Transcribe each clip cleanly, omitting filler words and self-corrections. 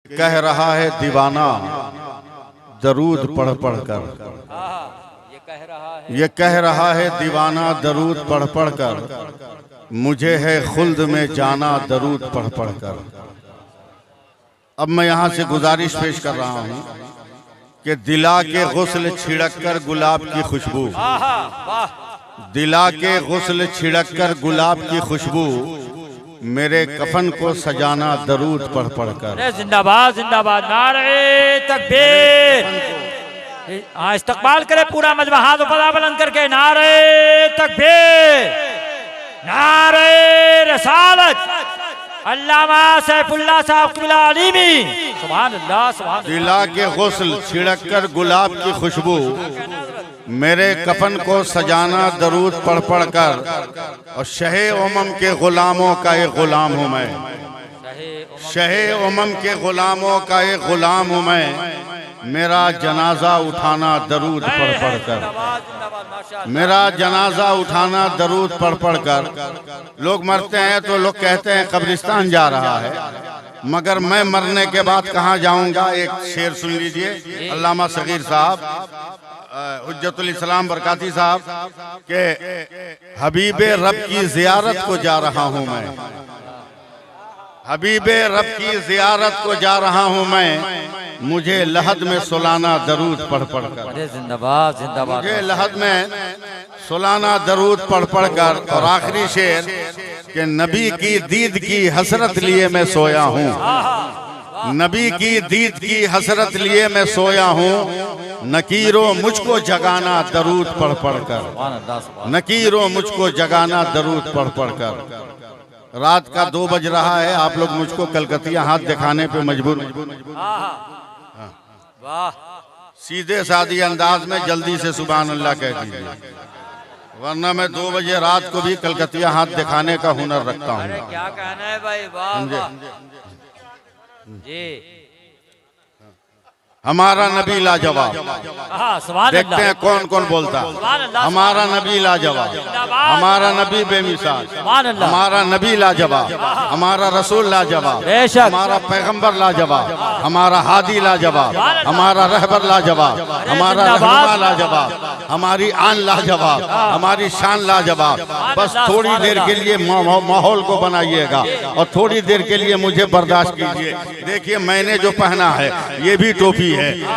कह रहा है दीवाना दरूद पढ़ पढ़ कर, ये कह रहा है दीवाना दरूद पढ़ पढ़ कर, मुझे है खुल्द में जाना दरूद पढ़ पढ़ कर। अब मैं यहाँ से गुजारिश पेश कर रहा हूँ कि दिला के गुस्ल छिड़क कर गुलाब की खुशबू, दिला के गुस्ल छिड़क कर गुलाब की खुशबू, मेरे कफन को सजाना दरूद पढ़ पढ़ कर। जिंदाबाद जिंदाबाद, नारे तकबीर। हाँ, इस्तकबाल करे पूरा मजमा, हाथ ऊपर बुलंद करके नारे तकबीर, नारे रसालत, अल्लामा सैफुल्लाह साहब क़िबला अलीमी, सुभान अल्लाह सुभान अल्लाह। दिला के गुस्ल छिड़क कर गुलाब की खुशबू, मेरे कफन को सजाना दरूद पढ़ पढ़ कर, और शहे उमम के गुलामों का एक गुलाम हूँ मैं, शहे उमम के गुलामों का एक गुलाम हूँ मैं, मेरा जनाजा उठाना दरूद पढ़ पढ़ कर, मेरा जनाजा उठाना दरूद पढ़ पढ़ कर। लोग मरते हैं तो लोग कहते हैं कब्रिस्तान जा रहा है, मगर मैं मरने के बाद कहाँ जाऊंगा? एक शेर सुन लीजिए अल्लामा सगीर साहब, हुज्जतुल इस्लाम बरकाती साहब के, हबीबे रब की जियारत को जा रहा हूँ मैं, हबीबे रब की जियारत को जा रहा हूँ मैं, मुझे लहद में सुलाना दरूद पढ़ पढ़ कर। जिंदाबाद जिंदाबाद, मुझे लहद में सुलाना दरूद पढ़ पढ़ कर। और आखिरी शेर कि नबी की दीद की हसरत लिए मैं सोया हूँ, नबी की दीद की हसरत लिए मैं सोया हूँ, नकीरो मुझको जगाना दरूद पढ़ पढ़ कर, नकीरो मुझको जगाना दरूद पढ़ पढ़ कर। रात का 2 बज रहा है, आप लोग मुझको कलकतिया हाथ दिखाने पे मजबूर, सीधे सादी अंदाज में जल्दी से सुभान अल्लाह कह दीजिए, वरना मैं 2 बजे रात को भी कलकतिया हाथ दिखाने का हुनर रखता हूँ। क्या कहना है भाई, वाह जी। हमारा नबी लाजवाब, देखते हैं कौन कौन बोलता। हमारा नबी लाजवाब, हमारा नबी बेमिसाल, हमारा नबी लाजवाब, हमारा रसूल लाजवाब, हमारा पैगंबर लाजवाब, हमारा हादी लाजवाब, हमारा रहबर लाजवाब, हमारा रहनुमा लाजवाब, हमारी आन लाजवाब, हमारी शान लाजवाब। बस थोड़ी देर के लिए माहौल को बनाइएगा और थोड़ी देर के लिए मुझे बर्दाश्त कीजिए। देखिए मैंने जो पहना है ये भी टोपी है,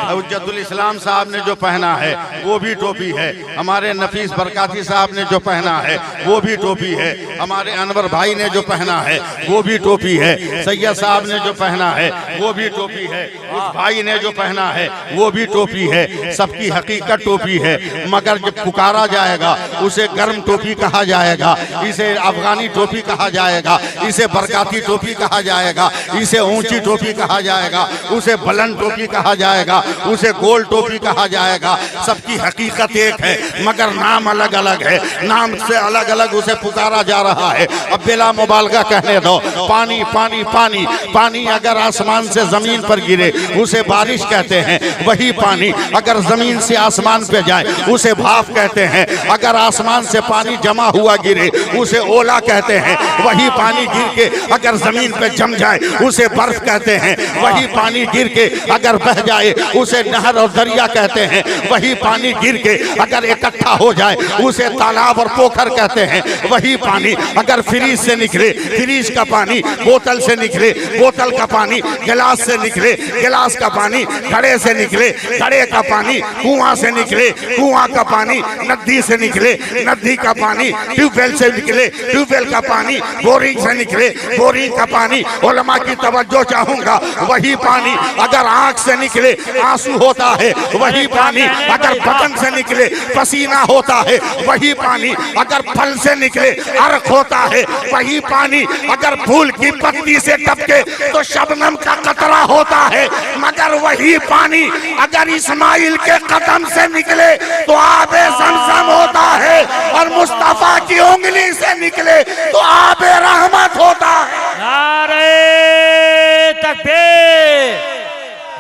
हुज्जतुल इस्लाम साहब ने जो पहना है वो भी टोपी है, हमारे नफीस बरकाती साहब ने जो पहना है वो भी टोपी है, हमारे अनवर भाई ने जो पहना है वो भी टोपी है, सैयद साहब ने जो पहना है वो भी टोपी है, उस भाई ने जो पहना है वो भी टोपी है। सबकी हकीकत टोपी है, मगर जब पुकारा जाएगा उसे गर्म टोपी कहा जाएगा, इसे अफगानी टोपी कहा जाएगा, इसे बरकाती टोपी कहा जाएगा, इसे ऊंची टोपी कहा जाएगा, उसे बुलंद टोपी कहा जाएगा, उसे गोल टोपी कहा जाएगा। सबकी हकीकत एक है मगर नाम अलग अलग है, नाम से अलग अलग उसे पुकारा जा रहा है। अब बिला मुबालगा कहने दो, पानी पानी पानी पानी अगर आसमान से जमीन पर गिरे उसे बारिश कहते हैं, वही पानी अगर जमीन से आसमान पे जाए उसे भाप कहते हैं, अगर आसमान से पानी जमा हुआ गिरे उसे ओला कहते हैं, वही पानी गिर के अगर जमीन पे जम जाए उसे बर्फ कहते हैं, वही पानी गिर के अगर बह जाए उसे नहर और दरिया कहते हैं, वही पानी गिर के अगर इकट्ठा हो जाए उसे तालाब और पोखर कहते हैं, वही पानी अगर फ्रीज से निकले, फ्रीज का पानी बोतल से निकले, बोतल का पानी गिलास से निकले, गिलास का पानी घड़े से निकले, घड़े का पानी कुआं से निकले, कुआं का पानी नदी से निकले, नदी का पानी ट्यूबवेल से निकले, ट्यूबवेल का पानी बोरिंग से निकले, बोरिंग का पानी उलमा की तवज्जो चाहूंगा, वही पानी अगर आंख से निकले आंसू होता है, वही पानी अगर बदन से निकले पसीना होता है, वही पानी अगर फल से निकले अर्क होता है, वही पानी अगर फूल की पत्ती से टपके तो शबनम का कतरा होता है, मगर वही पानी अगर इस्माइल के कदम से निकले तो आबे ज़मज़म होता है, और मुस्तफा की उंगली से निकले तो आबे रहमत होता है। नारे तकबीर,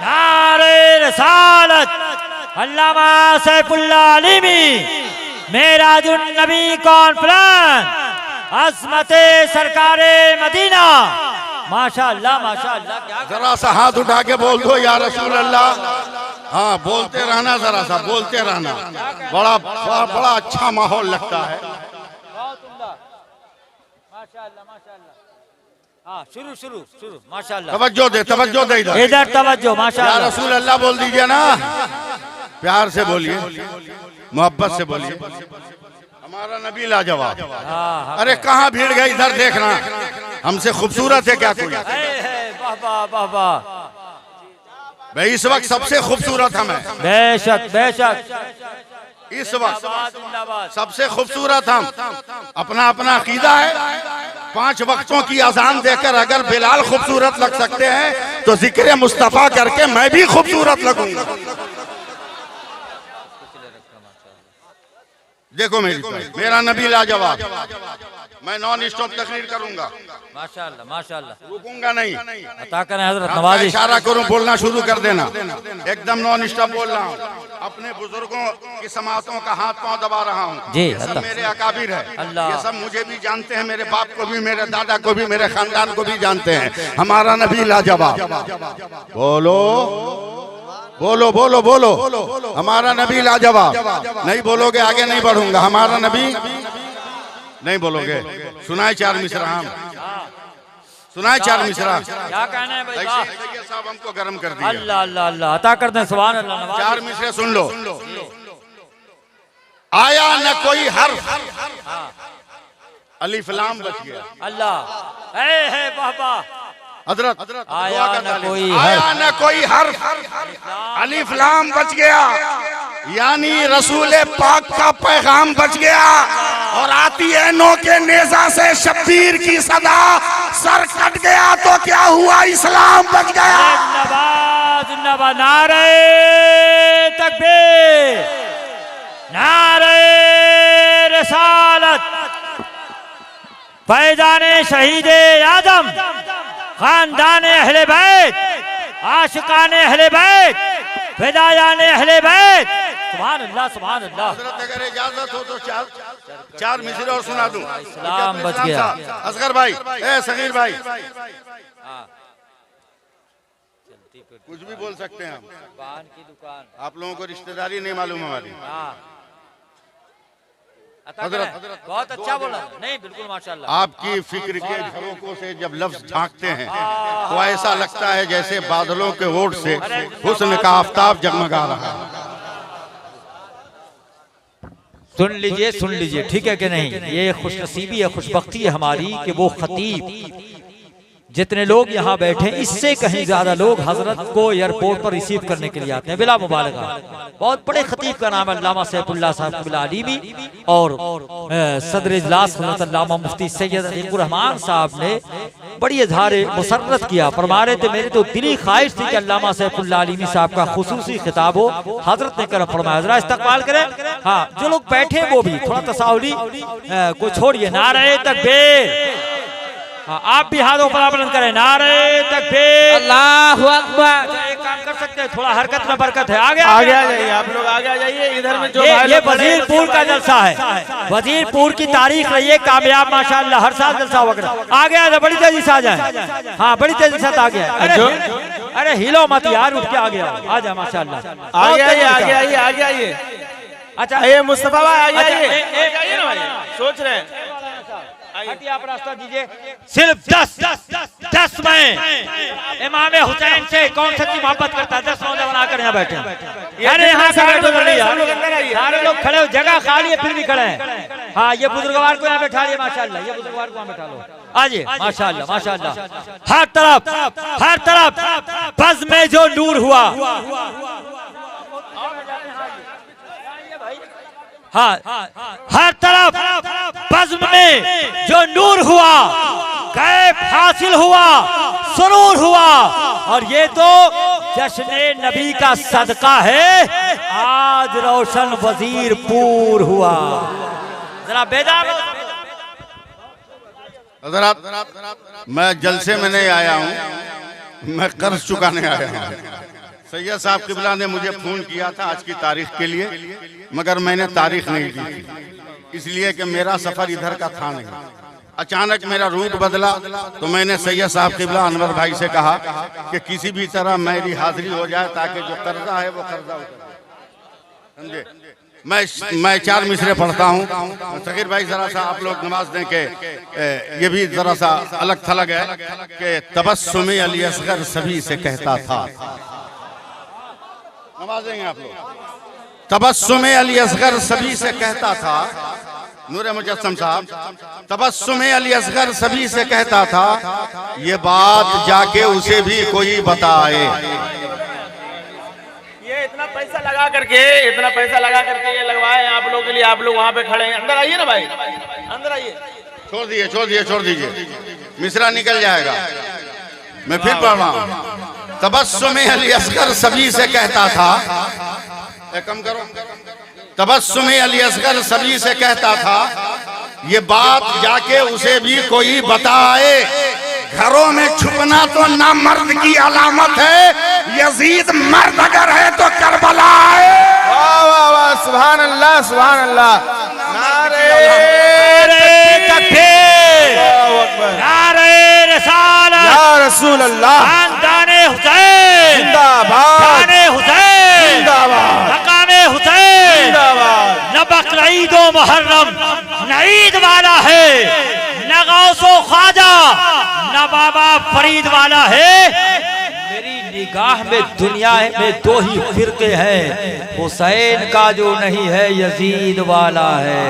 नारे रसालत, अल्लामा सैफुल्लाह अलीमी, मेराजुन नबी कॉन्फ्रेंस, अज़मते सरकारे मदीना, माशाअल्लाह माशाअल्लाह। क्या जरा सा हाथ उठा के बोल दो या रसूल अल्लाह। हाँ बोलते रहना, जरा सा बोलते रहना, बड़ा बड़ा, बड़ा अच्छा माहौल लगता है। बहुत उम्दा, माशाअल्लाह माशाअल्लाह। हाँ शुरू शुरू शुरू माशाअल्लाह। तवज्जो दे इधर इधर तवज्जो या माशाअल्लाह। रसूल अल्लाह बोल दीजिए ना, प्यार से बोलिए, मोहब्बत से बोलिए। हमारा नबी लाजवाब। हाँ अरे कहाँ भीड़ गई, इधर देखना, हमसे खूबसूरत है क्या कोई? वाह वाह वाह वाह। भाई इस वक्त सबसे खूबसूरत हम हैं, बेशक बेशक। इस वक्त सबसे खूबसूरत हम। अपना अपना अकीदा है। 5 वक्तों की अजान देकर अगर बिलाल खूबसूरत लग सकते हैं तो जिक्र मुस्तफा करके मैं भी खूबसूरत लगूंगा। देखो मेरा नबी लाजवाब। मैं नॉन स्टॉप तकरीर करूंगा, माशाअल्लाह माशाअल्लाह, रुकूंगा नहीं। अता करें हजरत नवाजी। इशारा करूं बोलना शुरू कर देना, एकदम नॉन स्टॉप बोल रहा हूँ। अपने बुजुर्गों की समातों का हाथ पांव दबा रहा हूँ। जी ये सब मेरे अकाबिर है, अल्लाह। ये सब मुझे भी जानते हैं, मेरे बाप को भी, मेरे दादा को भी, मेरे खानदान को भी जानते हैं। हमारा नबी लाजवाब। बोलो बोलो बोलो बोलो, हमारा नबी लाजवाब। नहीं बोलोगे आगे नहीं बढ़ूंगा। हमारा नबी नहीं बोलोगे। सुनाए 4 मिसरा, हम सुनाए 4 मिसरा। क्या कहना है भाई? वाह साहब हमको गर्म कर दिया। अल्लाह अल्लाह अल्लाह, अता कर दें सुभान अल्लाह। नवाजी 4 मिसरे सुन लो। आया न कोई हर्फ, अलिफ लाम बच गया। अल्लाह है वाह वाह। हजरत आया न कोई आया न कोई हर्फ, अलिफ लाम बच गया, यानी रसूल पाक का पैगाम बच गया। और आती है नो के नेजा से शब्बीर की सदा, सर कट गया तो क्या हुआ, इस्लाम बच गया। जिंदाबाद जिंदाबाद। नारे तकबीर, नारे रिसालत। फैजाने शहीदे आदम, खानदाने अहले बैत, आशिकाने अहले बैत, फिदायाने अहले बैत। सुभान अल्लाह सुभान अल्लाह। अगर इजाजत हो तो 4 मिसरे और सुना दूं। इस्लाम बच गया। असगर भाई, ए सगीर भाई, कुछ भी बोल सकते हैं हम। दुकान की दुकान, आप लोगों को रिश्तेदारी नहीं मालूम हमारी। बहुत अच्छा बोला। नहीं बिल्कुल माशाल्लाह। आपकी फिक्र के झरोकों से जब लफ्ज झांकते हैं तो ऐसा लगता है जैसे बादलों के ओट से हुस्न का आफताब जगमगा रहा है। सुन लीजिए ठीक है कि नहीं? ये खुशनसीबी है, खुशबख्ती है हमारी कि वो खतीब, जितने लोग यहाँ बैठे इससे कहीं ज्यादा लोग हजरत को एयरपोर्ट पर रिसीव करने के लिए आते हैं बिला मुबालगा। बहुत बड़े खतीब का नाम है अल्लामा सैफुल्लाह साहब अलीवी, और सदर इजलास हज़रत अल्लामा मुफ्ती सैयद अतीकुर रहमान साहब ने बड़ी इजहार मुसर्रत किया। फरमा रहे थे मेरी तो दिली ख्वाहिश थी कि अल्लामा सैफुल्लाह अलीवी साहब का खुसूसी खिताब हो। हजरत ने करम फरमाया जरा इस्तकबाल करें। हाँ जो लोग बैठे वो भी थोड़ा तसाहुली को छोड़िए। नारे तकबीर। हाँ, आप भी हाथों पर बुलंद करें। नारे तकबीर, अल्लाहु अकबर। एक काम कर सकते हैं, थोड़ा हरकत में बरकत है। आगे आ जाइए, आप लोग आगे आ जाइए। इधर में जो ये वजीरपुर का जलसा है, वजीरपुर की तारीख रही है कामयाब माशाअल्लाह। हर साल जलसा वगैरह। आगे आ जाए, बड़ी तेजी से आ जाए। हाँ बड़ी तेजी से आगे। अरे हिलो मत यार, उठ के आगे आ जाए माशाअल्लाह। आगे आइए आगे आइए आगे आइए। अच्छा ये मुस्तफा भाई आइए ना भाई, सोच रहे हैं। हटिए आप रास्ता दीजिए। सिर्फ 10 में इमाम हुसैन से कौन सच्ची मोहब्बत करता है? 10 नौजवान आकर यहाँ बैठे। अरे यहाँ से बैठो जल्दी, सारे लोग खड़े हो, जगह खाली है फिर भी खड़े हैं। हाँ ये बुजुर्गवार को यहाँ बैठा लिया माशाअल्लाह। ये बुजुर्गवार को यहाँ बैठा लो। आइए माशाअल्लाह माशाअल्लाह। हर तरफ बज़ में जो नूर हुआ, हाँ हर तरफ बज़्म में जो नूर हुआ, कैफ हासिल हुआ, सुरूर हुआ। और ये तो जश्न नबी का सदका है, आज रोशन वजीरपुर हुआ। जरा बेदार। मैं जलसे में नहीं आया हूँ, मैं कर्ज चुकाने आया हूँ। सैयद साहब किबला ने मुझे फोन किया था आज की तारीख के लिए, मगर मैंने तारीख नहीं दी थी, इसलिए कि मेरा सफर इधर का था नहीं। अचानक मेरा रूट बदला तो मैंने सैयद साहब किबला अनवर भाई से कहा कि किसी भी तरह मेरी हाजिरी हो जाए ताकि जो कर्जा है वो कर्जा उतर। समझे? मैं 4 मिसरे पढ़ता हूँ। सगीर भाई जरा सा आप लोग नमाज दें के ये भी जरा सा अलग थलग है कि तबस्सुम अली असगर सभी से कहता था। नमाज देंगे आप लोग। तबस्सुम अली असगर सभी से कहता था। नूरे मुजस्सम साहब तबस्सुम अली असगर सभी से कहता था, ये बात जाके उसे भी कोई बताए। ये इतना पैसा लगा करके ये लगवाए हैं आप लोगों के लिए। आप लोग वहाँ पे खड़े हैं, अंदर आइए ना भाई, अंदर आइए। छोड़ दीजिए मिसरा निकल जाएगा। मैं फिर पढ़ रहा हूँ। तबस्सुम अली असगर सभी से कहता था, कम करो। तबस्सुम अली असगर सभी से कहता था, ये बात जाके उसे भी कोई बताए। घरों में छुपना तो ना मर्द की अलामत है, यजीद मर्द अगर है तो करबला है। वाह वाह वाह, सुभान अल्लाह सुभान अल्लाह। नारे या रसूल अल्लाह, खानदाने हुसैन जिंदाबाद, हुसैन जिंदाबाद, मकामे हुसैन जिंदाबाद। न बकरीद व मुहर्रम न ईद वाला है, न गौसो ख्वाजा न बाबा फरीद वाला है। मेरी निगाह में दुनिया में 2 ही फिरके हैं, हुसैन का जो नहीं है यजीद वाला है।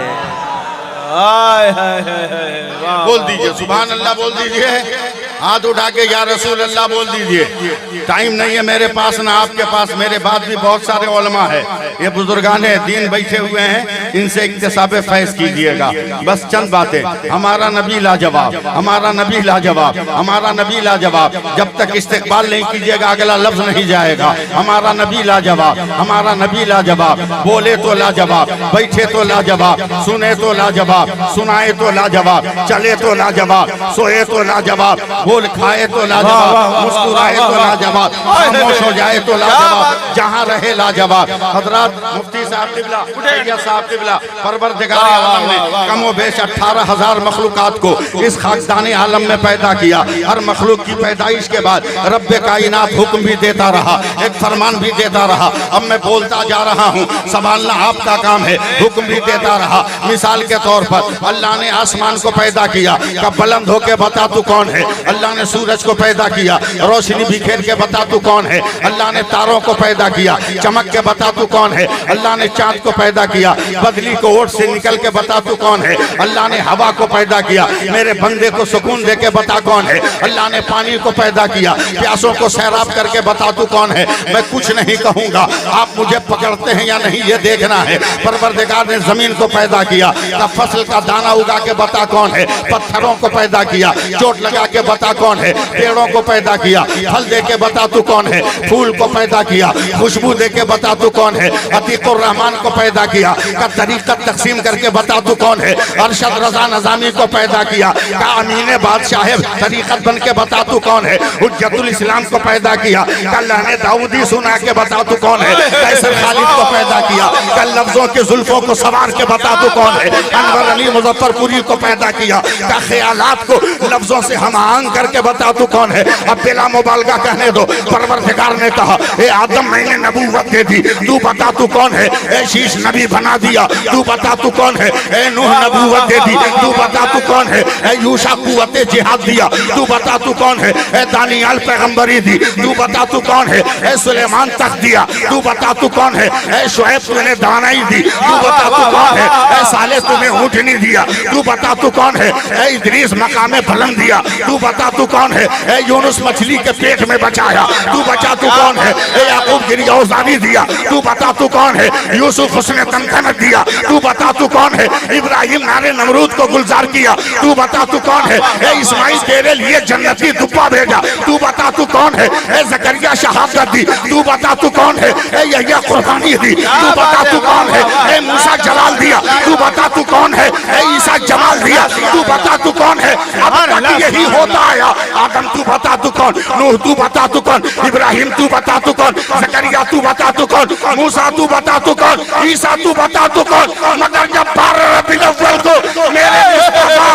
बोल दीजिए सुभान अल्लाह, बोल दीजिए। हाथ उठा के या रसूल अल्लाह बोल दीजिए। टाइम नहीं है मेरे पास ना आपके पास, मेरे बाद भी बहुत सारे उलमा है, ये बुजुर्गाने दीन बैठे हुए हैं, इनसे इक्तिसाबे फैज कीजिएगा। बस चंद बातें। हमारा नबी लाजवाब, हमारा नबी लाजवाब, हमारा नबी लाजवाब। जब तक इस्तेकबाल नहीं कीजिएगा अगला लफ्ज नहीं जाएगा। हमारा नबी लाजवाब, हमारा नबी लाजवाब। बोले तो लाजवाब, बैठे तो लाजवाब, सुने तो लाजवाब, सुनाए तो लाजवाब, चले तो लाजवाब, सोए तो लाजवाब, बोल खाए तो लाजवाब, मुस्कुराए तो लाजवाब, खामोश हो जाए तो लाजवाब, जहाँ रहे लाजवाब। हजरत मुफ्ती साहब किबला, सैयद साहब किबला, परवरदिगार आलम ने कमो बेश 18,000 मखलूकात को इस खाकदाने आलम में पैदा किया। हर मखलूक की पैदाइश के बाद रब्बे कायनात हुक्म भी देता रहा, एक फरमान भी देता रहा। अब मैं बोलता जा रहा हूँ, संभालना आपका काम है। हुक्म भी देता रहा। मिसाल के तौर पर अल्लाह ने आसमान को पैदा किया, कब बुलंद होके बता तू कौन है। अल्लाह ने सूरज को पैदा किया, रोशनी बिखेर के बता तू कौन है। अल्लाह ने तारों को पैदा किया, चमक के बता तू कौन है। अल्लाह ने चांद को पैदा किया, बदली को ओट से निकल के बता तू कौन है। अल्लाह ने हवा को पैदा किया, मेरे बंदे को सुकून दे के बता कौन है। अल्लाह ने पानी को पैदा किया, प्यासों को सैराब करके बता तू कौन है। मैं कुछ नहीं कहूंगा, आप मुझे पकड़ते हैं या नहीं ये देखना है। परवरदिगार ने जमीन को पैदा किया, तब फसल का दाना उगा के बता कौन है। पत्थरों को पैदा किया, चोट लगा के बता कौन है। पेड़ों को पैदा किया, फल दे के बता तू कौन है। फूल को पैदा किया, खुशबू दे के बता तू कौन है। अतीकुर रहमान को पैदा किया, का तरीकत तकसीम करके बता तू कौन है। अरशद रजा नजामी को पैदा किया, का अमीन बादशाह तरीकत बन के बता तू कौन है। हुज्जतुल इस्लाम को पैदा किया, का लहने दाऊदी सुना के बता तू कौन है। कैसर खालिद को पैदा किया, का लफ्जों के जुल्फों को सवार के बता तू कौन है। अनवर अली मुजफ्फरपुरी को पैदा किया, का ख्यालात को लफ्जों से हमांग करके बता तू कौन है। अब बिला मुबालगा कहने दो, परवरदिगार ने कहा ए आदम मैंने नबूवत दे दी, तू बता तू कौन है। ए शीश नबी बना दिया, तू बता तू कौन है। ए नूह नबूवत दे दी, तू बता तू कौन है। ए यूशा कुव्वते जिहाद दिया, तू बता तू कौन है। ए दानियाल पैगंबरी दी, तू बता तू कौन है। ए सुलेमान तख्त दिया, तू बता तू कौन है। ए शुएब तूने दानाई दी, तू बता तू कौन है। ए साले तूने ऊँटनी दिया, तू बता तू कौन है। ए इदरीस मकामे बुलंद दिया, तू बता तू कौन है। ए यूनुस मछली के पेट में बचाया, तू बता तू कौन है। ए याकूब गिरियाज़ानी दिया, तू बता तू कौन है। यूसुफ हुस्ने तमतमत दिया, तू बता तू कौन है। इब्राहिम नारे नमरूद को गुलजार किया, तू बता तू कौन है। ए इस्माइल तेरे लिए जन्नती दुब्बा भेजा, तू बता तू कौन है। ए जकरिया शहादत दी, तू बता तू कौन है। ए यह्या कुर्बानी दी, तू बता तू कौन है। ए मूसा जलाल दिया, तू बता तू कौन है। ए ईसा जमाल दिया, तू बता तू कौन है। अब तक यही होता आया। आदम तू बता तू कौन, नूह तू बता तू कौन, इब्राहिम तू बता तू कौन, जकरिया तू बता तू कौन, मूसा तू बता तू कौन, ईसा तू बता तू कौन। मगर जब 12 रबीउल अव्वल को मेरे मुस्तफा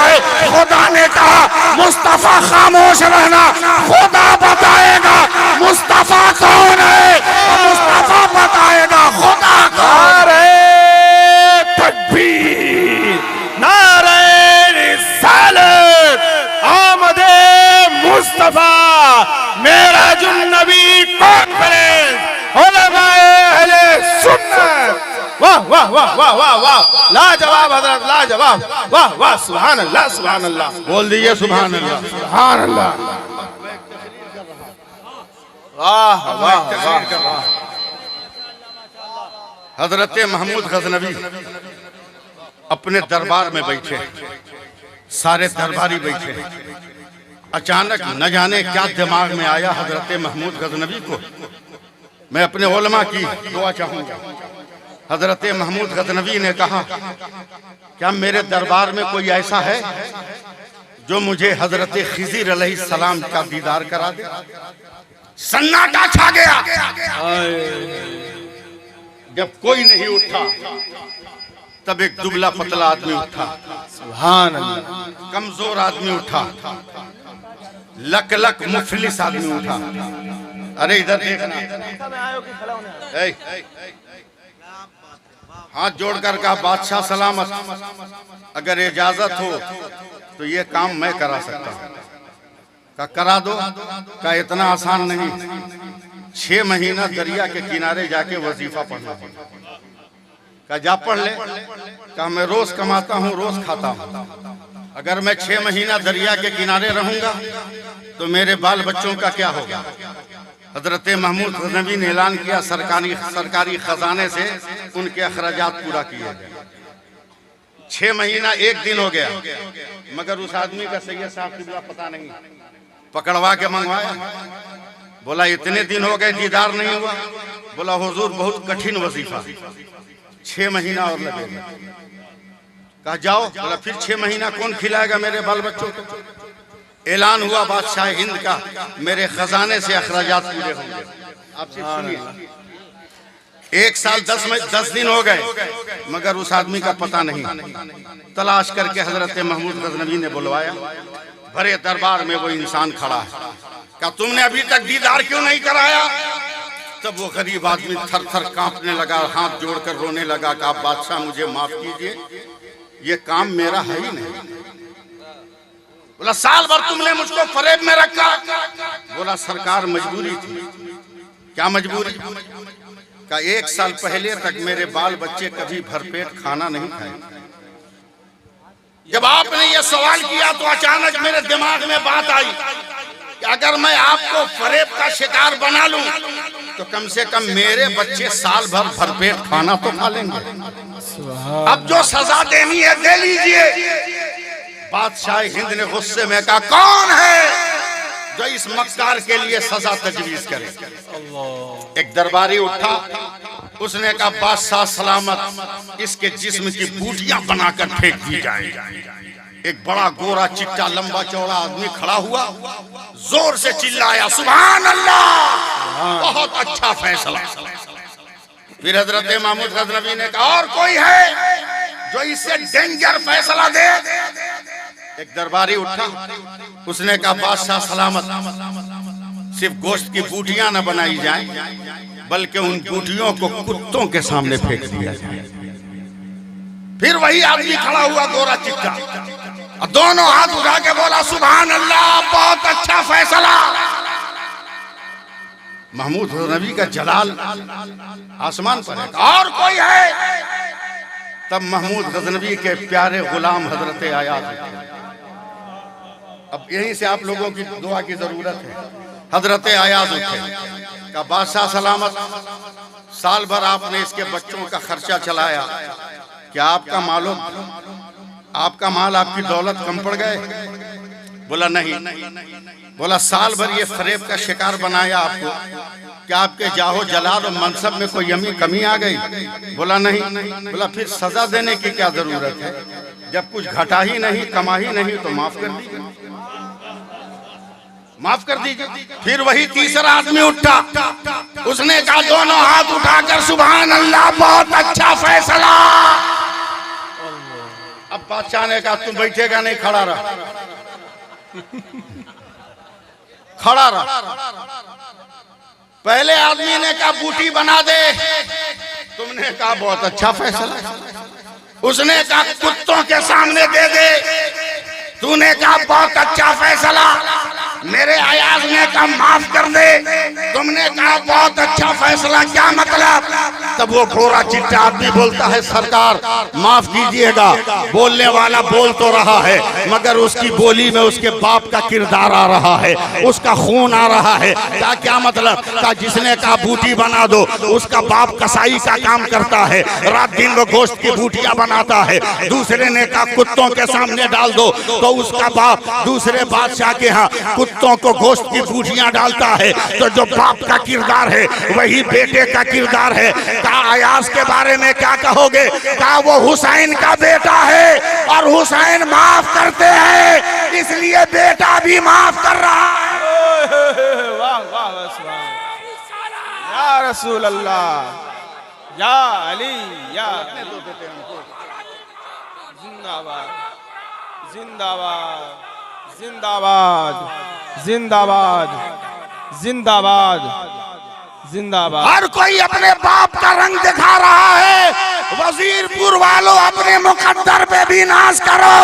खुदा ने कहा मुस्तफा खामोश रहना, खुदा बताएगा मुस्तफा कौन है, मुस्तफा बताएगा खुदा कौन है। तकबीर, नारे रिसालत, आमदे मुस्तफा, मेरा जो नबी कॉन्फ्रेंस, उलमाए अहले सुन्नत। वाह वाह वाह वाह वाह वाह, लाजवाब हजरत, लाजवाब, वाह वाह, सुभान अल्लाह, सुभान अल्लाह, बोल दीजिए सुभान अल्लाह। सुभान अल्लाह, वाह वाह वाह। हजरत महमूद गजनवी अपने दरबार में बैठे, सारे दरबारी बैठे। अचानक न जाने क्या दिमाग में आया हजरत महमूद गजनवी को। मैं अपने उलमा की दुआ चाहूंगा। हजरत महमूद गजनवी ने कहा, क्या मेरे दरबार में कोई ऐसा है जो मुझे हजरत खिज़िर अलैहिस्सलाम का दीदार करा दे? सन्नाटा छा गया। जब कोई नहीं उठा तब एक दुबला पतला आदमी उठा, सुभान अल्लाह, कमजोर आदमी उठा, लक लक मुफलिस आदमी उठा। अरे इधर देखना, हाथ जोड़कर कहा, बादशाह सलामत, अगर इजाजत हो तो ये काम मैं करा सकता हूँ। का करा दो। का इतना आसान नहीं, 6 महीना दरिया के किनारे जाके वजीफा पढ़ना पड़ता। का जा पढ़ ले। का मैं रोज कमाता हूँ, रोज खाता हूँ। अगर मैं 6 महीना दरिया के किनारे रहूंगा तो मेरे बाल बच्चों का क्या होगा? हजरत महमूद गजनवी ने ऐलान किया, सरकारी खजाने से उनके अखराजात पूरा किए गए। 6 महीना 1 दिन हो गया, मगर उस आदमी का सैयद साहब किबला पता नहीं, पकड़वा के मंगवाया। बोला इतने दिन हो गए दीदार नहीं हुआ। बोला हुजूर बहुत कठिन वजीफा, 6 महीना और लगेगा। कहा जाओ। बोला फिर 6 महीना कौन खिलाएगा मेरे बाल बच्चों को? ऐलान हुआ बादशाह हिंद का, मेरे खजाने से अखराजात पूरे होंगे। आप सुनिए, 1 साल 10 दिन हो गए, मगर उस आदमी का पता नहीं। तलाश करके हजरत महमूद गजनवी ने बुलवाया। भरे दरबार में वो इंसान खड़ा है। क्या तुमने अभी तक दीदार क्यों नहीं कराया? तब वो गरीब आदमी थर थर कांपने लगा, हाथ जोड़कर रोने लगा कि आप बादशाह मुझे माफ कीजिए, ये काम मेरा है ही नहीं। बोला साल भर तुमने मुझको फरेब में रखा। बोला सरकार मजबूरी थी। क्या मजबूरी? का 1 साल पहले तक मेरे बाल बच्चे कभी भरपेट खाना नहीं खाए। जब आपने ये सवाल किया तो अचानक मेरे दिमाग में बात आई कि अगर मैं आपको फरेब का शिकार बना लूं तो कम से कम मेरे बच्चे साल भर भरपेट खाना तो खा लेंगे। अब जो सजा देनी है दे लीजिए। बादशाह हिंद ने गुस्से में कहा, कौन है जो इस मक्कार के लिए सजा तजवीज करे? एक दरबारी उठा, उसने कहा बादशाह सलामत, इसके जिस्म की बूटियां बनाकर फेंक दी जाए। एक बड़ा गोरा चिट्टा लंबा चौड़ा आदमी खड़ा हुआ, जोर से चिल्लाया, सुभान अल्लाह, बहुत अच्छा फैसला। फिर हजरत महमूद गजनवी ने कहा, और कोई है जो इससे डेंजर फैसला दे? एक दरबारी उठा, उसने कहा बादशाह सलामत, सिर्फ गोश्त की बूटियां न बनाई जाएं, बल्कि उन बूटियों को कुत्तों के सामने फेंक दिया जाए। फिर वही आदमी खड़ा हुआ गोरा चिट्टा, दोनों हाथ उठा के बोला, सुभान अल्लाह, बहुत अच्छा फैसला। महमूद गजनवी का जलाल आसमान पर है। और कोई है? तब महमूद गजनवी के प्यारे गुलाम हजरत आयाज, अब यहीं से आप लोगों की दुआ की जरूरत है। हजरत आयाज उठे, का बादशाह सलामत, साल भर आपने इसके बच्चों का खर्चा चलाया, क्या आपका माल आपकी दौलत कम पड़ गए? बोला नहीं। बोला साल भर ये फरेब का शिकार बनाया आपको, क्या आपके जाहो जलाल और मनसब में कोई कमी आ गई? बोला नहीं। बोला फिर सजा देने की क्या जरूरत है? जब कुछ घटा ही नहीं, कमा ही नहीं, तो माफ कर दीजिए, माफ कर दीजिए। फिर वही तीसरा आदमी उठा, उसने कहा दोनों हाथ उठाकर, सुभान अल्लाह, बहुत अच्छा फैसला। अब अब बादशाह ने कहा तुम बैठेगा नहीं, खड़ा रहा, खड़ा रहा। पहले आदमी ने कहा बूटी बना दे, तुमने कहा बहुत अच्छा फैसला। उसने कहा कुत्तों के सामने दे दे, तूने कहा बहुत अच्छा फैसला। मेरे अयाज ने कहा माफ कर दे, तुमने कहा बहुत अच्छा फैसला। क्या मतलब? तब वो घोड़ा चिट्टा आदमी बोलता है सरकार माफ कीजिएगा, बोलने वाला बोल तो रहा है मगर उसकी बोली में उसके बाप का किरदार आ रहा है, उसका खून आ रहा है। क्या मतलब? का जिसने कहा बूटी बना दो, उसका बाप कसाई का काम करता है, रात दिन वो गोश्त की बूटियां बनाता है। दूसरे ने कहा कुत्तों के सामने डाल दो, तो उसका बाप दूसरे बादशाह के यहाँ कुत्तों को गोश्त की बूटियां डालता है। तो जो बाप का किरदार है वही बेटे का किरदार है। कहा अयाज के बारे में क्या कहोगे? कहा वो हुसैन का बेटा है और हुसैन माफ करते हैं, इसलिए बेटा भी माफ कर रहा है। वाह वाह या रसूल अल्लाह, या अली, या जिंदाबाद जिंदाबाद जिंदाबाद जिंदाबाद जिंदाबाद जिंदाबाद। हर कोई अपने बाप का रंग दिखा रहा है। वजीरपुर वालों अपने मुकद्दर पे भी नाज करो।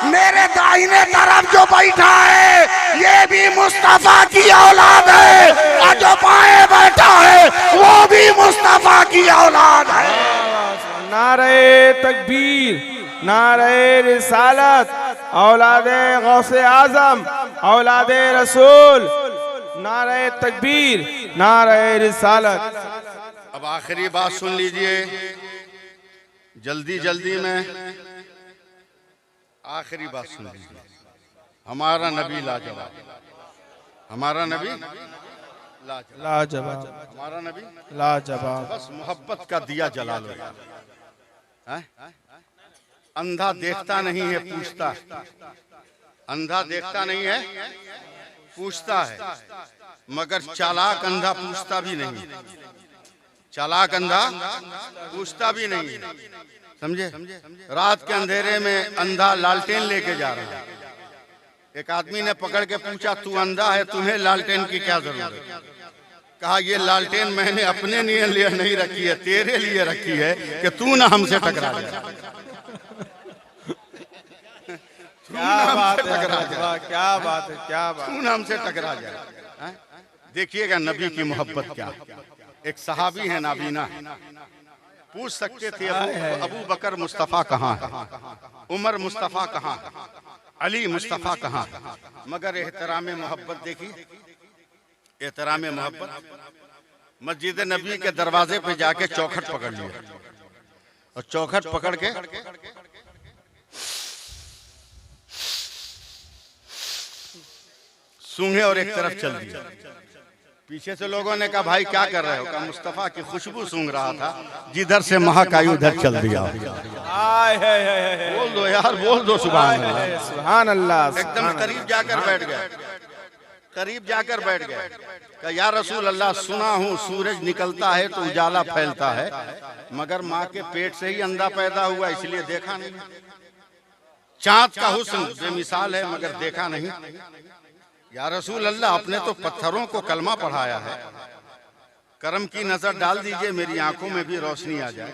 मेरे दाहिने तरफ जो बैठा है ये भी मुस्तफा की औलाद है, और जो बाएं बैठा है वो भी मुस्तफा की औलाद है। नारे तकबीर, नारे रिसालत, औलादे गौसे आजम, औलादे रसूल, नारे तकबीर, नारे रिसालत। अब आखिरी बात सुन लीजिए, जल्दी जल्दी में आखिरी बात सुन लीजिए। हमारा नबी लाजवाब, हमारा नबी लाजवाब, हमारा नबी लाजवाब। बस मोहब्बत का दिया जला लो। हैं? अंधा देखता नहीं है, पूछता है। अंधा देखता नहीं है, पूछता है, मगर चालाक अंधा पूछता भी नहीं। चालाक अंधा पूछता भी नहीं, समझे? रात के अंधेरे में अंधा लालटेन लेके जा रहा है। एक आदमी ने पकड़ के पूछा तू अंधा है, तुम्हें लालटेन की क्या जरूरत है? कहा ये लालटेन मैंने अपने लिए नहीं रखी है, तेरे लिए रखी है कि तू ना हमसे टकरा जाए। क्या बात है, क्या बात है, क्या बात। तू ना हमसे टकरा जाए। देखिएगा नबी की मोहब्बत क्या। एक सहाबी है नाबीना, पूछ सकते थे अबू बकर मुस्तफ़ा कहाँ है, उमर मुस्तफ़ा कहाँ है, अली मुस्तफ़ा कहाँ है, मगर एहतराम मोहब्बत देखी, एहतराम मोहब्बत। मस्जिद नबी के दरवाजे पे जाके चौखट पकड़ लिया और चौखट पकड़ के सूंघे और एक तरफ चल दिया। पीछे से लोगों ने कहा भाई क्या कर रहे हो? कहा मुस्तफा की खुशबू सूंघ रहा था, जिधर से महक आई उधर चल दिया। बोल दो यार, बोल दो सुभान अल्लाह, सुभान अल्लाह। एकदम करीब जाकर बैठ गए, करीब जाकर बैठ गए। कहा या रसूल अल्लाह, सुना हूँ सूरज निकलता है तो उजाला फैलता है, मगर माँ के पेट से ही अंधा पैदा हुआ इसलिए देखा नहीं। चाँद का हुस्न बेमिसाल है मगर देखा नहीं। या रसूल अल्लाह, आपने तो पत्थरों को कलमा पढ़ाया है, करम की नजर डाल दीजिए, मेरी आंखों में भी रोशनी आ जाए,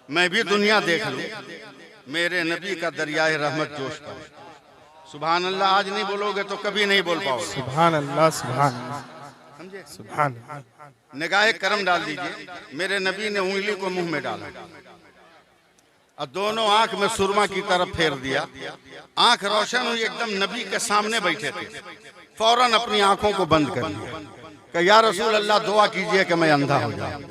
मैं भी दुनिया देख लूं, मेरे नबी का दरियाए रहमत जोश पाए। सुभान अल्लाह आज नहीं बोलोगे तो कभी नहीं बोल पाओगे। सुभान अल्लाह, सुभान समझे, सुभान। निगाहे करम डाल दीजिए, मेरे नबी ने उंगली को मुंह में डाला और दोनों आंख में सुरमा की तरफ फेर दिया। आंख रोशन हुई, एकदम नबी के सामने बैठे थे, फौरन अपनी आंखों को बंद कर दिया। कहा या रसूल अल्लाह दुआ कीजिए कि मैं अंधा हो जाऊं।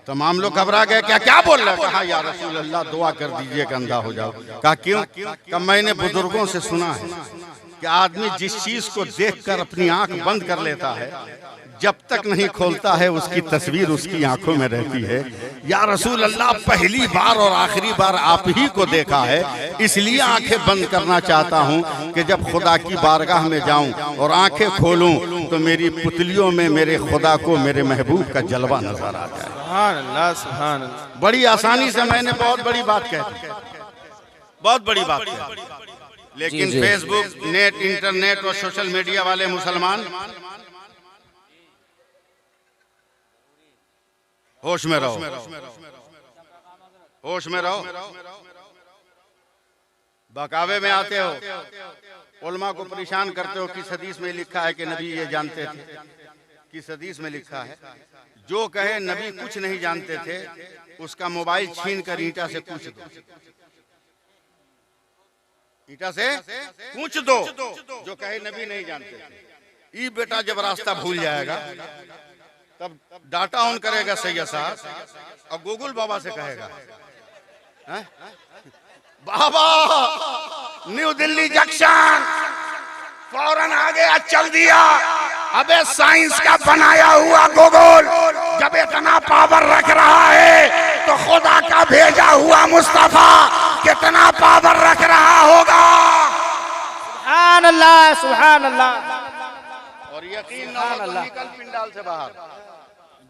तमाम लोग घबरा गए, क्या क्या बोल रहे? कहा या रसूल अल्लाह दुआ कर दीजिए कि अंधा हो जाओ। कहा क्यों? कहा मैंने बुजुर्गों से सुना है कि आदमी जिस चीज को देखकर अपनी आंख बंद कर लेता है, जब तक नहीं खोलता है उसकी तस्वीर उसकी आंखों में रहती है। या रसूल अल्लाह, पहली बार और आखिरी बार आप ही को देखा है, इसलिए आंखें बंद करना चाहता हूं कि जब खुदा की बारगाह में जाऊं और आंखें खोलूं तो मेरी पुतलियों में मेरे खुदा को, मेरे महबूब का जलवा नजर आ जाए। सुभान अल्लाह, सुभान अल्लाह। बड़ी आसानी से मैंने बहुत बड़ी बात कह दी। बहुत बड़ी बात है। लेकिन फेसबुक, नेट, इंटरनेट और सोशल मीडिया वाले मुसलमान होश में रहो, होश में रहो। बहकावे में आते हो, उलमा को परेशान करते हो। किस हदीस में लिखा है कि नबी ये जानते थे? किस हदीस में लिखा है? जो कहे नबी कुछ नहीं जानते थे, उसका मोबाइल छीन कर ईंटा से पूछ दो, ईंटा से पूछ दो। जो कहे नबी नहीं जानते थे, ये बेटा जब रास्ता भूल जाएगा तब डाटा ऑन करेगा सैयद साहब और गूगल बाबा से कहेगा, है? बाबा न्यू दिल्ली जंक्शन, फौरन आगे चल दिया। अबे साइंस का बनाया हुआ गूगल जब इतना पावर रख रहा है तो खुदा का भेजा हुआ मुस्तफा कितना पावर रख रहा होगा। सुभान अल्लाह, सुभान अल्लाह। और यकीन ना हो तो निकल पिंडाल से बाहर।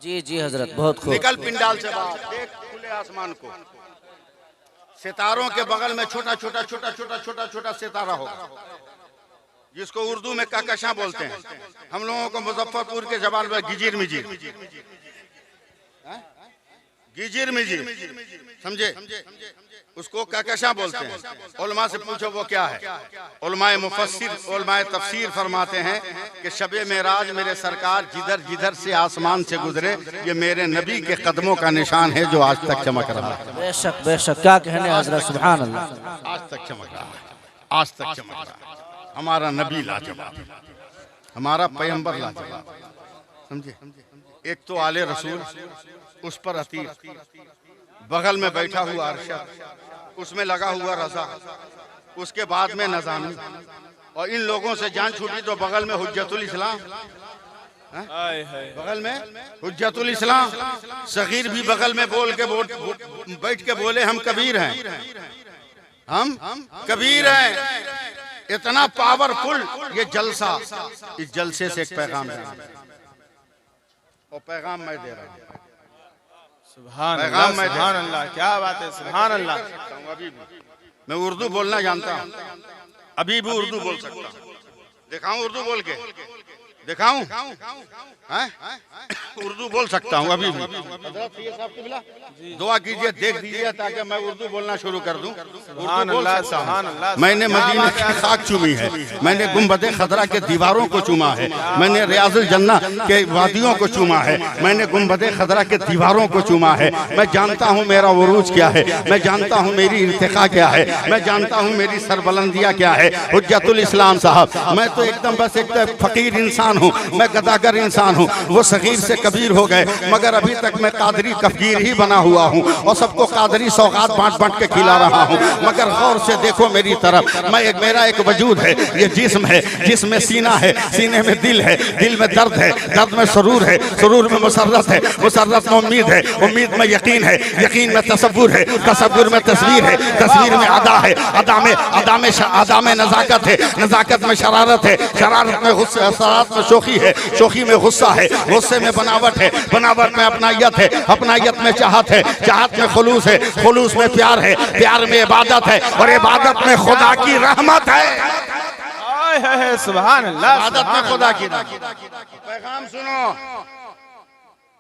जी जी हजरत, बहुत खूब। निकल पिंडाल से बाहर, देख खुले आसमान को, सितारों के बगल में छोटा छोटा छोटा छोटा छोटा छोटा सितारा होगा, जिसको उर्दू में कहकशां बोलते हैं। हम लोगों को मुजफ्फरपुर के जबान में गिजिर मिजिर, गिजिर मिजिर, समझे? उसको कहकशां बोलते हैं। उलमा से पूछो वो क्या है? उलमाए मुफस्सिर, उलमाए तफसीर फरमाते हैं कि शबे मेराज मेरे सरकार जिधर जिधर से आसमान से गुजरे, ये मेरे नबी के कदमों का निशान है जो आज तक चमक रहा है। बेशक बेशक, क्या कहने हजरत, सुभान अल्लाह। आज तक चमक रहा है, आज तक चमक रहा है। हमारा नबी लाजवाब, हमारा पैगंबर लाजवाब, समझे? एक तो आले रसूल, उस पर अतीक, बगल में बैठा हुआ अरशद, उसमें लगा हुआ रजा, उसके बाद में नज़ामी, और इन लोगों से जान छूटी तो बगल में हुज्जतुल इस्लाम, बगल में हुज्जतुल इस्लाम, सगीर भी बगल में बोल के बैठ के बोले हम कबीर हैं, हम कबीर हैं। इतना पावरफुल ये जलसा, इस जलसे से एक पैगाम है, और पैगाम मैं दे रहा हूँ। सुभान अल्लाह, सुभान अल्लाह, क्या बात है, सुभान अल्लाह। अभी भी मैं उर्दू बोलना जानता हूँ, अभी भी उर्दू बोल सकता हूँ। दिखाऊं उर्दू बोल के? दिखाऊं? उर्दू बोल सकता हूँ अभी भी। दुआ कीजिए, देख दीजिए, ताकि मैं उर्दू बोलना शुरू कर दूं। मैंने मदीने की खाक चूमी है, मैंने गुंबद खदरा के दीवारों को चूमा है, मैंने रियाजुल जन्ना के वादियों को चूमा है, मैंने गुंबद खदरा के दीवारों को चूमा है। मैं जानता हूँ मेरा उरूज क्या है, मैं जानता हूँ मेरी इर्तिका क्या है, मैं जानता हूँ मेरी सरबलंदियाँ क्या है। हुज्जतुल इस्लाम साहब, मैं तो एकदम बस एक फकीर इंसान हूँ, मैं गदागर इंसान हूँ। वो सगीर से कबीर हो गए, मगर अभी तक मैं कादरी कफगीर ही बना हुआ हूँ, और सबको कादरी सौगात बांट बांट के खिला रहा हूँ। मगर गौर से देखो मेरी तरफ, मेरा एक वजूद है, ये जिस्म है, जिसमें सीना है, सीने में दिल है, दिल में दर्द है, दर्द में सुरूर है, सुरूर में मुसर्रत है, मुसर्रत में उम्मीद है, उम्मीद में यकीन है, यकीन में तसव्वुर है, तसव्वुर में तस्वीर है, तस्वीर में अदा है, अदा में नजाकत है, नजाकत में शरारत है, शरारत में गुस्सा, शरारत में शोखी है, शोखी में गुस्सा है, गुस्से में बनावट है, बनावट में अपनायत है, अपनायत में चाहत है, चाहत में खुलूस है, खुलूस में प्यार है, प्यार में इबादत है, और इबादत में खुदा की रहमत है। सुभान अल्लाह, इबादत में खुदा की रहमत। पैगाम सुनो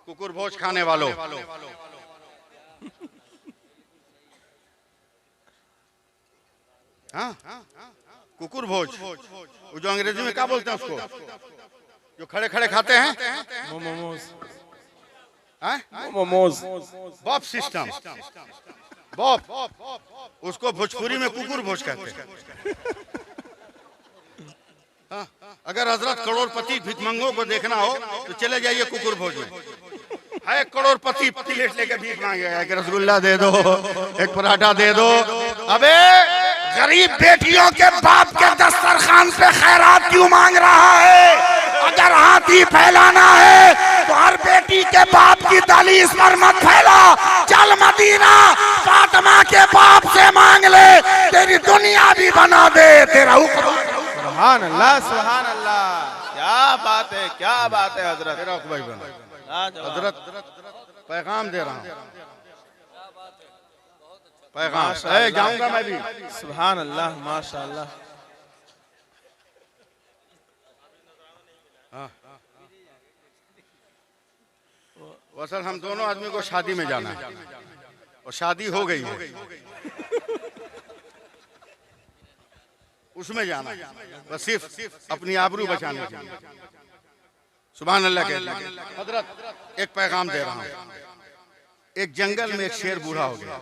कुकुर भोज खाने वालों, हाँ, कुकुर भोज, जो अंग्रेजी में क्या बोलते हैं उसको, जो खड़े खड़े खाते हैं, मोमोज, बॉब सिस्टम, बॉब, उसको भोजपुरी में कुकुर भोज कहते हैं। हाँ, अगर हजरत करोड़पति भिखमंगों को देखना हो तो चले जाइए कुकुर भोज में। है करोड़पति प्लेट लेके भीख मांगेगा कि रसगुल्ला दे दो, एक पराठा दे दो। अबे गरीब बेटियों के बाप के दस्तरखान पे खैरात क्यों मांग रहा है? अगर हाथी फैलाना है तो हर बेटी के बाप की दलीस पर मत फैला। चल मदीना, फातिमा के बाप से मांग ले, तेरी दुनिया भी बना दे तेरा हुक्म। सुभान अल्लाह, सुभान अल्लाह, क्या बात है, क्या बात है हजरत। हजरत पैगाम दे रहा हूँ, पैगाम जाऊंगा मैं भी। सुभान अल्लाह, माशाअल्लाह। असल हम दोनों आदमी को शादी में जाना है और शादी हो गई है, उसमें जाना है बस सिर्फ अपनी आबरू बचाने के लिए। सुभान अल्लाह के हजरत, एक पैगाम दे रहा हूँ। एक जंगल में एक शेर बूढ़ा हो गया।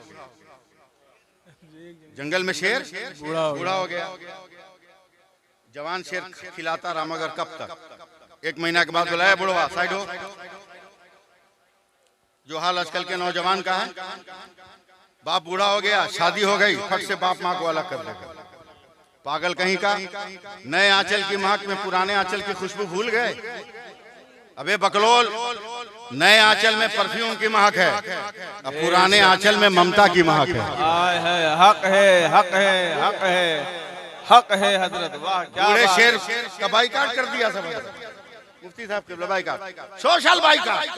जंगल में शेर बूढ़ा हो गया। जवान शेर खिलाता रहा, मगर कब तक? 1 महीना के बाद बुलाया, बुढ़वा साइड हो। जो हाल आजकल के नौजवान का है, बाप बूढ़ा हो गया, शादी हो गई, फट से बाप माँ को अलग कर देगा। पागल कहीं का। नए आंचल की महक में पुराने आंचल की खुशबू भूल गए। अबे बकलोल, नए आंचल में परफ्यूम की महक है, अब पुराने आंचल में ममता की महक है। हक है, हक है, हक है, हक है हजरत। वाह, क्या बूढ़े बात शेर है। का बाइकाट कर दिया सब। मुफ्ती साहब के बाइकाट, सोशल बाइकाट।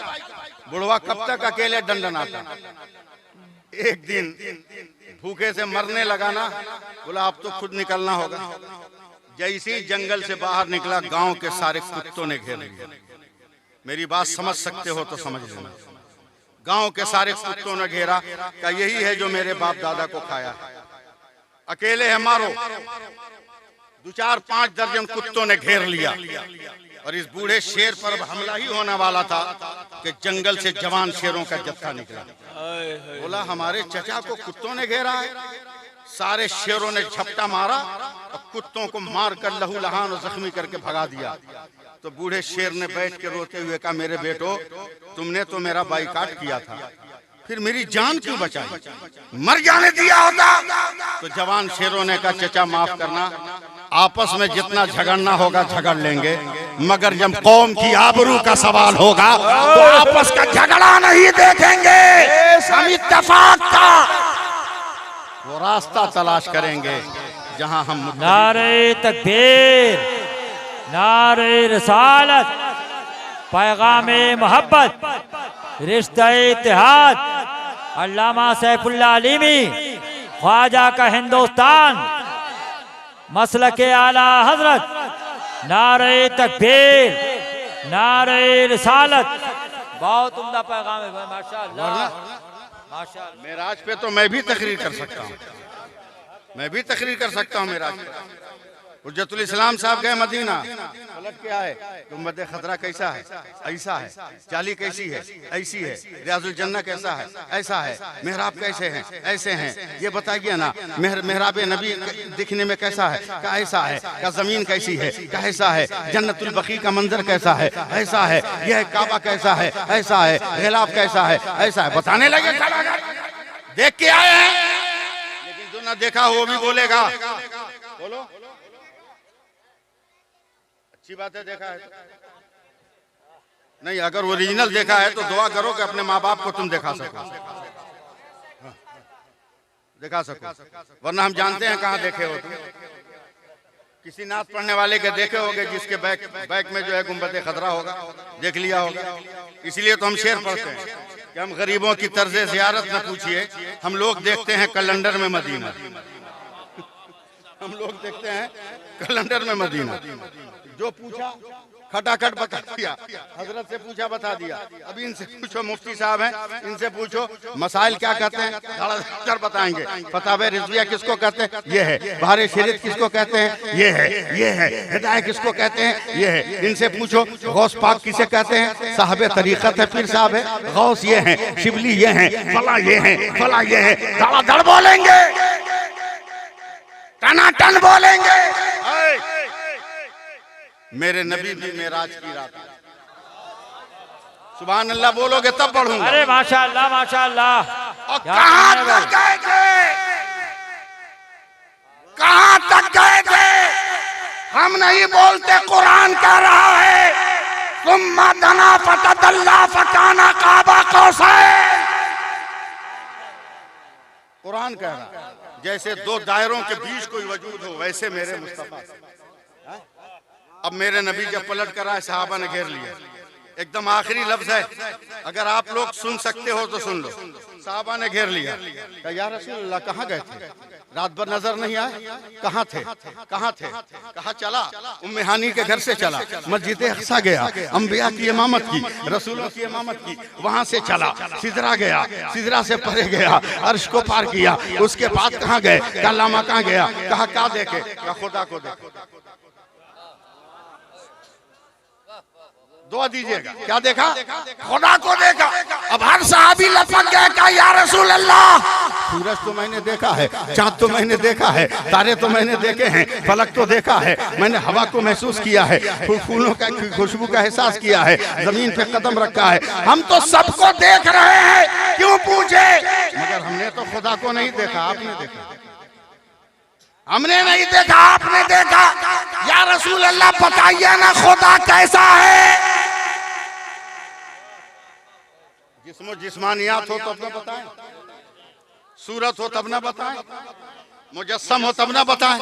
बुढ़वा कब तक अकेले दंडनाता। एक दिन भूखे से मरने लगा ना, बोला अब तो खुद निकलना होगा। जैसे ही जंगल से बाहर निकला, गांव के सारे कुत्तों ने घेर लिया। मेरी बात समझ सकते हो तो समझ लेना। गांव के सारे कुत्तों ने घेरा, क्या यही है जो मेरे बाप दादा को खाया? अकेले है, मारो। 2-4-5 दर्जन कुत्तों ने घेर लिया और इस बूढ़े शेर पर हमला ही होने वाला था कि जंगल से जवान शेरों का जत्था निकला। बोला हमारे चचा को कुत्तों ने घेरा है। सारे शेरों ने झपटा मारा और कुत्तों को मारकर लहू लहान और जख्मी करके भगा दिया। तो बूढ़े शेर ने बैठ के रोते हुए कहा, मेरे बेटो, तुमने तो मेरा बाइकाट किया था, फिर मेरी जान क्यों बचाई? मर जाने दिया होता। तो जवान शेरों ने कहा, चचा माफ करना, आपस में जितना झगड़ना होगा झगड़ लेंगे, मगर जब कौम की आबरू का सवाल होगा तो आपस का झगड़ा नहीं देखेंगे। हम इत्तेफाक का वो रास्ता तलाश करेंगे जहां हम। नारे तकबीर, नारे रसालत, पैगामे मोहब्बत, रिश्ता इत्तेहाद, अल्लामा सैफुल्लाह अलीमी, ख्वाजा का हिंदुस्तान, मसलके आला हजरत, नारे तकबीर, नारे रसालत। बहुत उम्दा पैगाम है भाई, माशाअल्लाह, माशाअल्लाह। मेराज पे तो मैं भी तकरीर कर सकता हूँ, मैं भी तकरीर कर सकता हूँ मेराज पे। हुज्जतुल इस्लाम साहब गए मदीना, पलट के आए, गुंबद खतरा कैसा है? ऐसा है। जाली कैसी है? ऐसी है। रियाजुल जन्नह कैसा है? ऐसा है। मेहराब कैसे हैं? ऐसे हैं। ये बताइए ना, मेहराब नबी दिखने में कैसा है? क्या ऐसा है? क्या जमीन कैसी है? क्या ऐसा है? जन्नतुल बकी का मंजर कैसा है? ऐसा है। यह काबा कैसा है? ऐसा है। गिलाफ कैसा है? ऐसा है। बताने लगे, देख के आए हैं। लेकिन जो ना देखा वो भी बोलेगा। बोलो, अच्छी बात है, देखा है नहीं। अगर ओरिजिनल देखा है तो दुआ करो कि अपने माँ बाप को तुम दिखा सको, दिखा सको, वरना हम जानते हैं कहाँ देखे हो तुम। किसी नात पढ़ने वाले के देखे होगे जिसके बैक में जो है गुंबद खतरा होगा, देख लिया होगा। इसलिए तो हम शेर पढ़ते हैं कि हम गरीबों की तर्ज़े ज़ियारत न पूछिए, हम लोग देखते हैं कैलेंडर में मदीना। हम लोग देखते हैं कैलेंडर में मदीना। जो पूछा खटाखट बता दिया, हजरत से पूछा बता दिया। अभी इनसे पूछो, मुफ्ती साहब हैं, इनसे पूछो मसाइल क्या कहते हैं, धड़ाधड़ बताएंगे। फतावे रिजविया किसको कहते हैं? ये है। बहारे शरीयत किसको कहते हैं? ये है। ये है। हिदायत किसको कहते हैं? ये है। इनसे पूछो गौस पाक किसे कहते हैं? साहब तरीक़त है, पीर साहब है। गौस ये हैं, शिबली ये हैं, फला ये हैं, फला ये है। धड़ाधड़ बोलेंगे, टनाटन बोलेंगे। मेरे नबी भी मेराज की रात, सुभान अल्लाह बोलोगे तब बढ़ूंगा। अरे माशाअल्लाह, माशाअल्लाह। और कहां तक गए थे? कहां तक गए थे? हम नहीं बोलते, कुरान कह रहा है, सुम्मा दना फतदल्ला फकाना काबा कौसैन। कुरान कह रहा है जैसे दो दायरों के बीच कोई वजूद हो, वैसे मेरे मुस्तफा। अब मेरे नबी जब पलट कर आए, सहाबा ने घेर लिया। एकदम आखिरी लफ्ज है, अगर आप लोग सुन सकते हो तो सुन लो। साहबा ने घेर लिया, कहा या रसूल अल्लाह कहाँ गए थे, रात भर नजर नहीं आए, कहाँ थे, कहाँ थे? कहा चला उम्मे हानी के घर से चला, मस्जिद अक्सा गया, अंबिया की इमामत की, रसूलों की इमामत की, वहां से चला, सिदरा गया, सिदरा से परे गया, अर्श को पार किया, उसके बाद कहाँ गए, कलामा कहाँ गया, कहा क्या देखे, कहा खुदा को देखे। दुआ दीजिएगा, क्या देखा? खुदा को देखा। अब हर सहाबी लपक गया, कहा या रसूल अल्लाह, सूरज तो मैंने देखा है, चांद तो मैंने देखा है, तारे तो मैंने देखे हैं, फलक तो देखा है, मैंने हवा को महसूस किया है, फूलों का खुशबू का एहसास किया है, जमीन पे कदम रखा है, हम तो सबको देख रहे हैं, क्यों पूछे? मगर हमने तो खुदा को नहीं देखा, आपने देखा। हमने नहीं देखा, आपने देखा। या रसूल अल्लाह बताइए ना खुदा कैसा है? जिस्मो जिस्मानियात हो तब न बताएं, सूरत हो तब न बताएं, मुजस्सम हो तब न बताएं।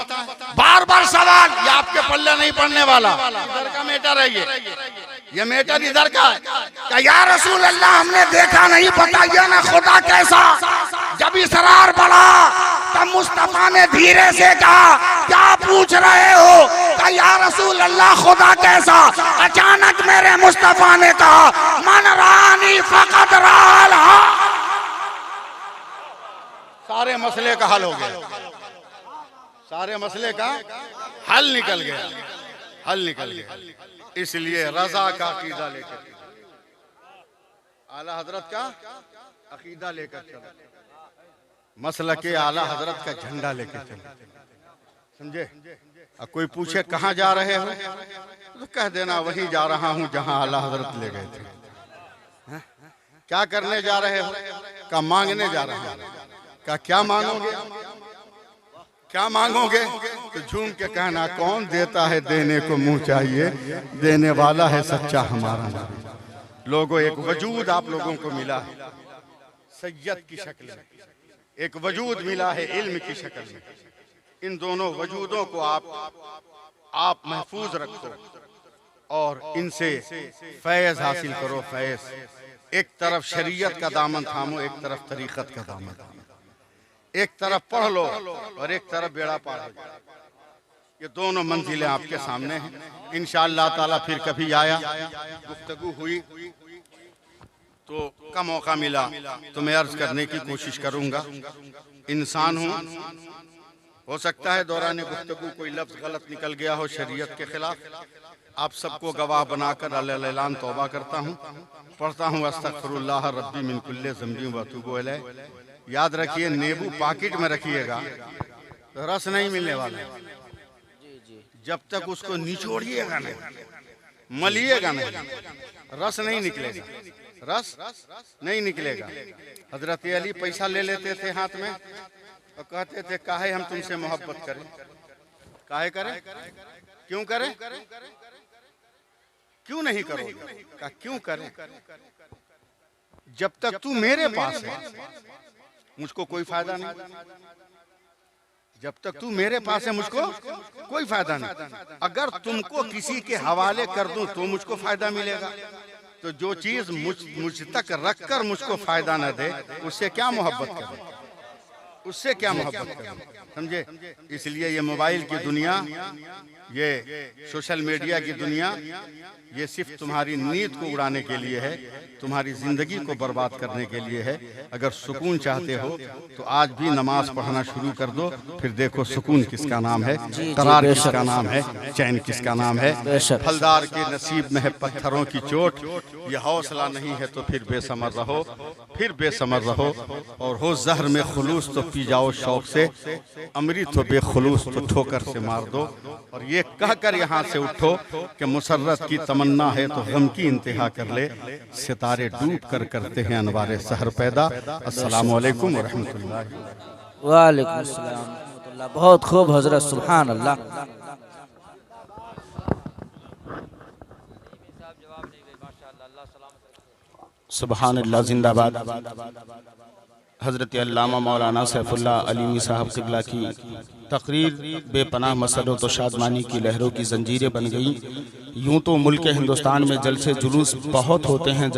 बार बार सवाल, ये आपके पल्ले नहीं पड़ने वाला, इधर का मैटर है, ये मैटर इधर का है। क्या या रसूल अल्लाह हमने देखा नहीं, बताइए ना खुदा कैसा? जब इसरार बढ़ा तब मुस्तफा ने धीरे से कहा क्या पूछ रहे हो? क्या या रसूल अल्लाह खुदा कैसा? अचानक मेरे मुस्तफा ने कहा मन रानी फकत राल। सारे मसले का हल हो गया, सारे मसले का हल निकल गया, हल निकल गया। इसलिए रजा का अकीदा लेकर, आला हजरत का अकीदा लेकर चलो, मसलक के आला हजरत का झंडा लेकर चलो, समझे? अब कोई पूछे कहाँ जा रहे हो तो कह देना वहीं जा रहा हूँ जहाँ आला हजरत ले गए थे। है? क्या करने जा रहे हो? का मांगने जा रहे हो। का क्या मांगोगे, क्या मांगोगे? तो झूम के कहना कौन देता है देने को मुंह चाहिए, देने वाला है सच्चा हमारा नबी। लोगों एक वजूद आप लोगों को मिला है सैयद की शक्ल में, एक वजूद मिला है इल्म की शक्ल में। इन दोनों वजूदों को आप महफूज रखो और इनसे फैज हासिल करो। फैज, एक तरफ शरीयत का दामन थामो, एक तरफ तरीक़त का दामन थामो, एक तरफ पढ़ लो और एक तरफ बेड़ा पार हो जाए। ये दोनों मंजिलें आपके सामने हैं। इंशाअल्लाह ताला फिर कभी आया, गुफ्तगू हुई तो का मौका मिला तो मैं अर्ज करने की कोशिश करूंगा। इंसान हूँ, हो सकता है दौरान गुफ्तगू कोई लफ्ज गलत निकल गया हो शरीयत के खिलाफ। आप सबको गवाह बनाकर अल्लाह तौबा करता हूँ, पढ़ता हूँ अस्तगफिरुल्लाह रब्बी मिन कुल्ली ज़ंबी व अतूबु इलैह। याद रखिए नींबू पॉकेट में रखिएगा तो रस नहीं मिलने वाला, जब तक उसको निचोड़िएगा नहीं, मलिएगा नहीं, रस नहीं निकलेगा, रस नहीं निकलेगा। हजरत अली पैसा ले लेते थे हाथ में और कहते थे काहे हम तुमसे मोहब्बत करें, काहे करें, क्यों करें, क्यों नहीं करोगे? कहा क्यों करें, जब तक तू मेरे पास है मुझको कोई फायदा नहीं, जब तक तू मेरे पास है मुझको कोई फायदा नहीं। अगर तुमको किसी के हवाले कर दूं तो मुझको फायदा मिलेगा, तो जो चीज मुझ तक रखकर मुझको फायदा न दे उससे क्या मोहब्बत करें, उससे क्या मोहब्बत करें, समझे? इसलिए ये मोबाइल की दुनिया, ये सोशल मीडिया की दुनिया, ये सिर्फ तुम्हारी नीयत को उड़ाने के लिए है, तुम्हारी जिंदगी को बर्बाद करने के लिए है। अगर सुकून चाहते हो तो आज भी नमाज पढ़ना शुरू कर दो, फिर देखो सुकून किसका नाम है, करार किसका नाम है, चैन किसका नाम है। फलदार के नसीब में है पत्थरों की चोट, ये हौसला नहीं है तो फिर बेसमर रहो, फिर बेसमर रहो। और हो जहर में खुलूस तो पी जाओ शौक से, अमृत हो बेखुलूस तो ठोकर से मार दो। और ये कहकर यहाँ से उठो कि मुसर्रत की तमन्ना है तो गम की इंतहा कर ले, सितारे डूब कर करते हैं अनवारे सहर पैदा। अस्सलामु अलैकुम व रहमतुल्लाह। वालेकुम अस्सलाम व रहमतुल्लाह। बहुत खूब हजरत, सुभान अल्लाह। सुभान अल्लाह, जिंदाबाद। हज़रत अल्लामा मौलाना सैफुल्लाह अलीमी साहब क़िबला की तकरीर बेपनाह मसरत और शादमानी की लहरों की जंजीरें बन गई। यूँ तो मुल्क हिंदुस्तान में जलसे जुलूस बहुत होते हैं।